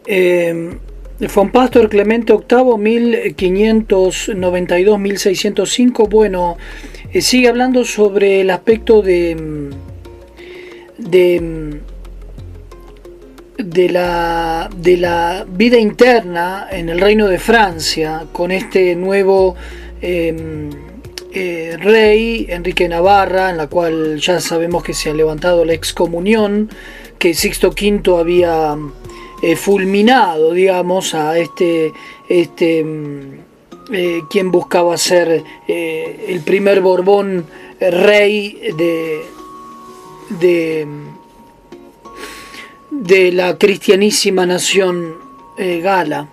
Eh, Von Pastor Clemente VIII, 1592-1605. Bueno, sigue hablando sobre el aspecto de, de la vida interna en el reino de Francia, con este nuevo rey, Enrique de Navarra, en la cual ya sabemos que se ha levantado la excomunión, que Sixto V había fulminado, digamos, a quien buscaba ser el primer Borbón rey de, de la cristianísima nación gala.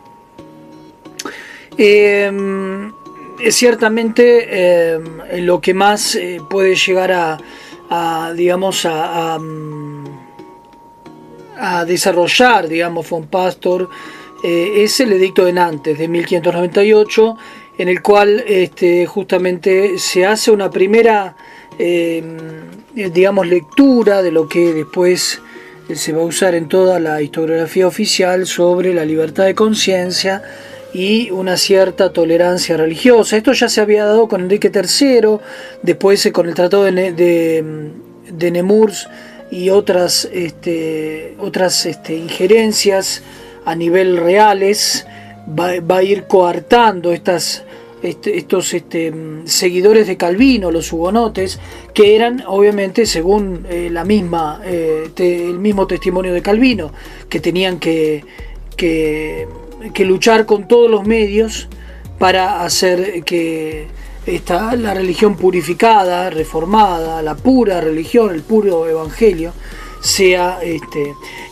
Ciertamente lo que más puede llegar digamos, a desarrollar, digamos, von Pastor, es el edicto de Nantes de 1598, en el cual justamente se hace una primera digamos, lectura de lo que después se va a usar en toda la historiografía oficial sobre la libertad de conciencia y una cierta tolerancia religiosa. Esto ya se había dado con Enrique III, después con el Tratado de Nemours y otras injerencias a nivel reales. Va a ir coartando estos seguidores de Calvino, los hugonotes, que eran obviamente, según el mismo testimonio de Calvino, que tenían que luchar con todos los medios para hacer que la religión purificada, reformada, la pura religión, el puro evangelio, sea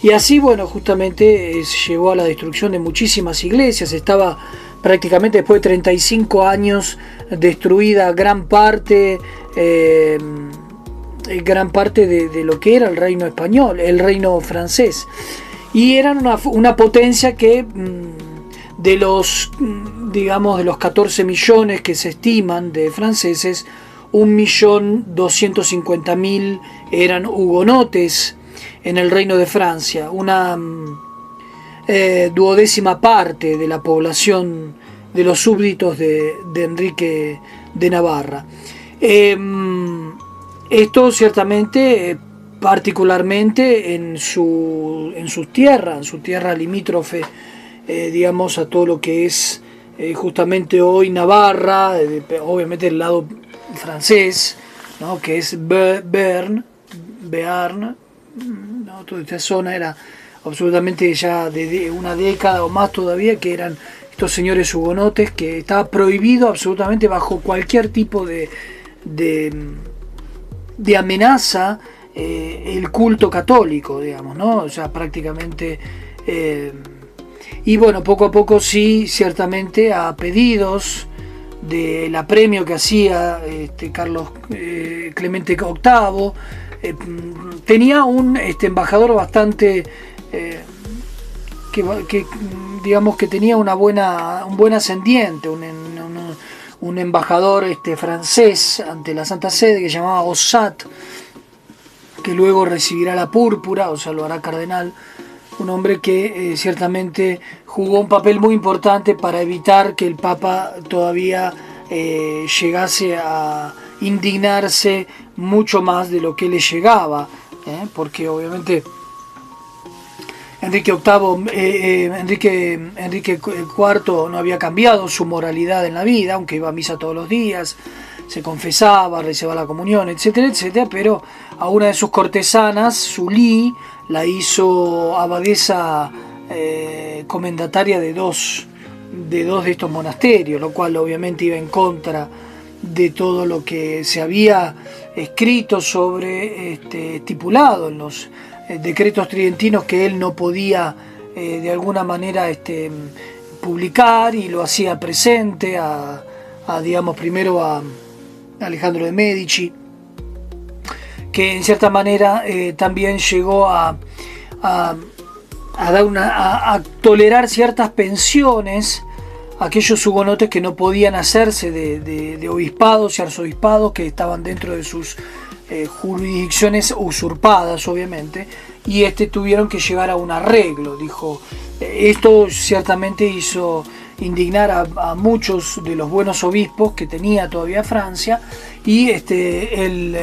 y así, bueno, justamente llevó a la destrucción de muchísimas iglesias. Estaba prácticamente, después de 35 años, destruida gran parte de lo que era el reino español, el reino francés, y eran una potencia que de los 14 millones que se estiman de franceses, 1.250.000 eran hugonotes en el reino de Francia, una duodécima parte de la población de los súbditos de Enrique de Navarra. Esto ciertamente, particularmente en su tierra limítrofe, digamos, a todo lo que es justamente hoy Navarra, obviamente el lado francés, ¿no?, que es Bearn, ¿no? Toda esta zona era absolutamente ya de una década o más todavía, que eran estos señores hugonotes, que estaba prohibido absolutamente, bajo cualquier tipo de amenaza, el culto católico, digamos, ¿no? O sea, prácticamente y bueno, poco a poco sí, ciertamente a pedidos del apremio que hacía Carlos Clemente VIII, tenía un embajador bastante que digamos que tenía un buen ascendiente, un embajador francés ante la Santa Sede, que se llamaba Ossat, que luego recibirá la púrpura, o sea, lo hará cardenal. Un hombre que ciertamente jugó un papel muy importante para evitar que el Papa todavía llegase a indignarse mucho más de lo que le llegaba, porque obviamente Enrique IV no había cambiado su moralidad en la vida, aunque iba a misa todos los días, se confesaba, rezaba la comunión, etcétera, etcétera, pero a una de sus cortesanas, Sully, la hizo abadesa comendataria de dos de estos monasterios, lo cual obviamente iba en contra de todo lo que se había escrito sobre estipulado en los decretos tridentinos, que él no podía de alguna manera publicar, y lo hacía presente digamos, primero a Alejandro de Medici, que en cierta manera también llegó a tolerar ciertas pensiones a aquellos hugonotes que no podían hacerse de obispados y arzobispados, que estaban dentro de sus jurisdicciones usurpadas, obviamente, y tuvieron que llegar a un arreglo. Dijo Esto ciertamente hizo indignar a muchos de los buenos obispos que tenía todavía Francia, y el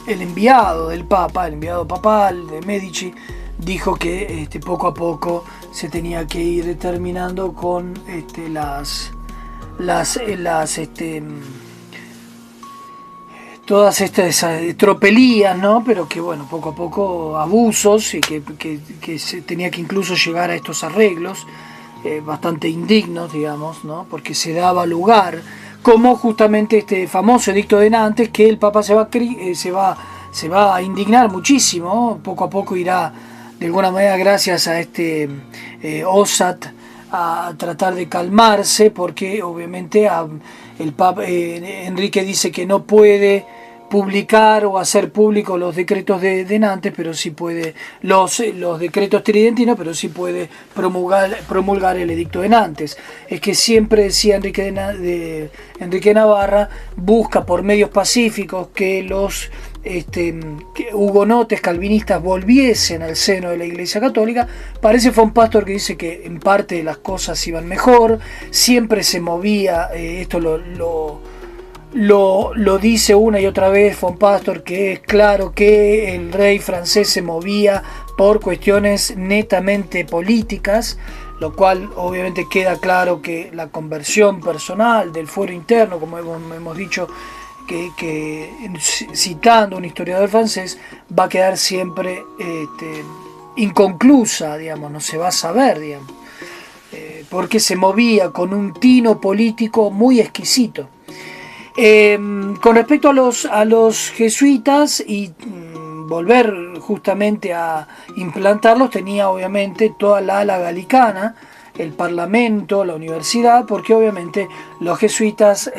enviado del Papa, el enviado papal de Medici, dijo que poco a poco se tenía que ir terminando con todas estas tropelías, ¿no? Pero que bueno, poco a poco abusos, y que se tenía que incluso llegar a estos arreglos bastante indignos, digamos, ¿no? Porque se daba lugar, como justamente este famoso edicto de Nantes, que el Papa se va a indignar muchísimo, poco a poco irá de alguna manera, gracias a OSAT, a tratar de calmarse, porque obviamente el Papa Enrique dice que no puede publicar o hacer público los decretos de Nantes, pero sí puede los decretos tridentinos, pero sí puede promulgar el edicto de Nantes. Es que siempre decía Enrique Navarra, busca por medios pacíficos que los hugonotes calvinistas volviesen al seno de la Iglesia Católica. Parece von Pastor que dice que en parte las cosas iban mejor, siempre se movía, esto lo dice una y otra vez von Pastor, que es claro que el rey francés se movía por cuestiones netamente políticas, lo cual obviamente queda claro que la conversión personal del fuero interno, como hemos dicho, que citando a un historiador francés, va a quedar siempre inconclusa, digamos, no se va a saber, digamos, porque se movía con un tino político muy exquisito. Con respecto a los jesuitas y volver justamente a implantarlos, tenía obviamente toda la ala galicana, el parlamento, la universidad, porque obviamente los jesuitas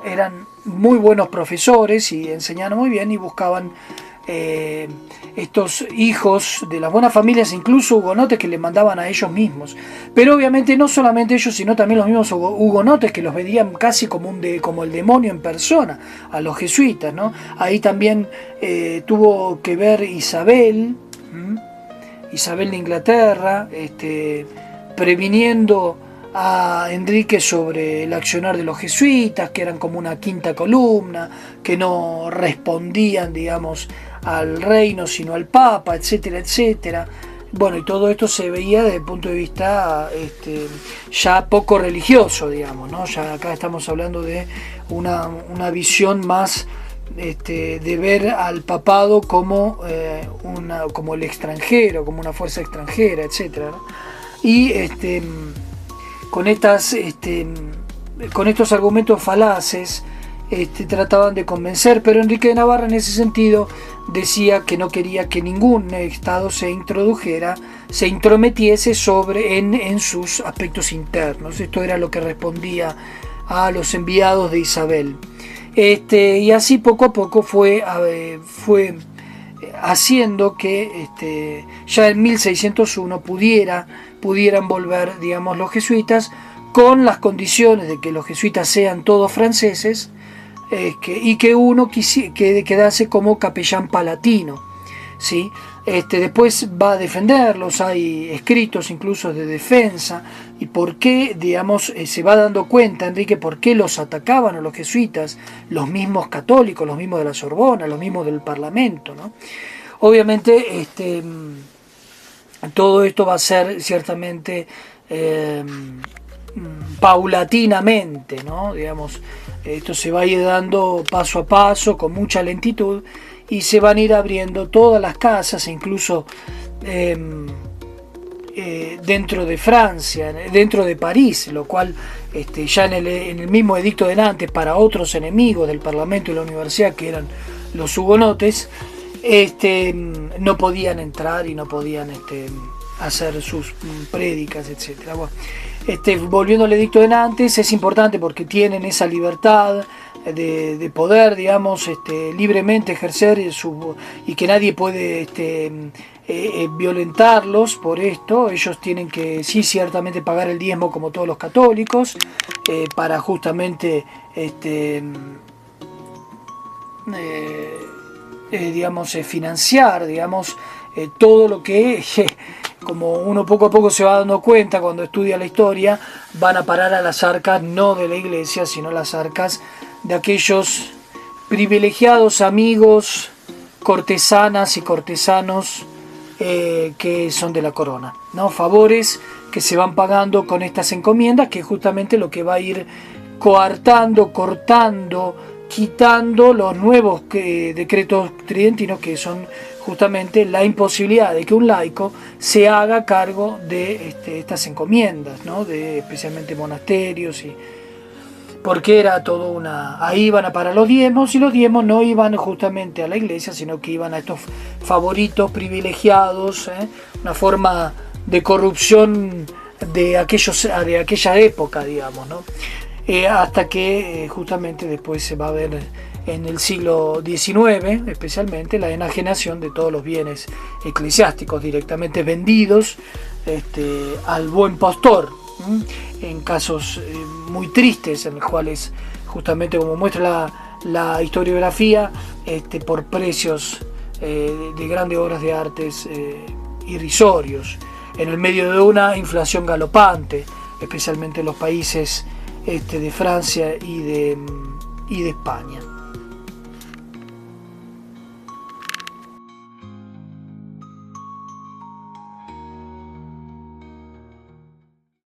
eran muy buenos profesores y enseñaban muy bien, y buscaban estos hijos de las buenas familias, incluso hugonotes, que le mandaban a ellos mismos. Pero obviamente no solamente ellos, sino también los mismos hugonotes, que los veían casi como el demonio en persona a los jesuitas, ¿no? Ahí también tuvo que ver Isabel de Inglaterra, previniendo a Enrique sobre el accionar de los jesuitas, que eran como una quinta columna, que no respondían, digamos, al reino sino al Papa, etcétera, etcétera. Bueno, y todo esto se veía desde el punto de vista ya poco religioso, digamos, ¿no? Ya acá estamos hablando de una visión más de ver al papado como el extranjero, como una fuerza extranjera, etcétera, ¿no? Y con estos argumentos falaces trataban de convencer, pero Enrique de Navarra en ese sentido decía que no quería que ningún estado se intrometiese en sus aspectos internos. Esto era lo que respondía a los enviados de Isabel. Y así poco a poco fue haciendo que ya en 1601 pudieran volver, digamos, los jesuitas, con las condiciones de que los jesuitas sean todos franceses, y que uno quedase como capellán palatino, ¿sí? Después va a defenderlos, hay escritos incluso de defensa, y por qué, digamos, se va dando cuenta Enrique por qué los atacaban a los jesuitas, los mismos católicos, los mismos de la Sorbona, los mismos del Parlamento, ¿no? Obviamente todo esto va a ser ciertamente paulatinamente, ¿no? Digamos, esto se va a ir dando paso a paso, con mucha lentitud, y se van a ir abriendo todas las casas, incluso dentro de Francia, dentro de París, lo cual ya en el mismo edicto de Nantes, para otros enemigos del Parlamento y la universidad, que eran los hugonotes, no podían entrar y no podían hacer sus prédicas, etcétera. Bueno, volviendo al edicto de Nantes, es importante porque tienen esa libertad de poder, digamos, libremente ejercer y que nadie puede violentarlos por esto. Ellos tienen que, sí, ciertamente pagar el diezmo como todos los católicos, para justamente digamos, financiar, digamos, todo lo que como uno poco a poco se va dando cuenta cuando estudia la historia, van a parar a las arcas no de la iglesia, sino a las arcas de aquellos privilegiados amigos, cortesanas y cortesanos que son de la corona, ¿no? Favores que se van pagando con estas encomiendas, que es justamente lo que va a ir coartando, cortando, quitando los nuevos decretos tridentinos, que son justamente la imposibilidad de que un laico se haga cargo de estas encomiendas, ¿no? De especialmente monasterios, y porque era todo ahí iban a parar los diezmos, y los diezmos no iban justamente a la iglesia, sino que iban a estos favoritos privilegiados, una forma de corrupción de aquella época, digamos, ¿no? Hasta que justamente después se va a ver en el siglo XIX, especialmente, la enajenación de todos los bienes eclesiásticos directamente vendidos al buen pastor, en casos muy tristes, en los cuales, justamente como muestra la historiografía, por precios de grandes obras de artes irrisorios, en el medio de una inflación galopante, especialmente en los países de Francia y de España.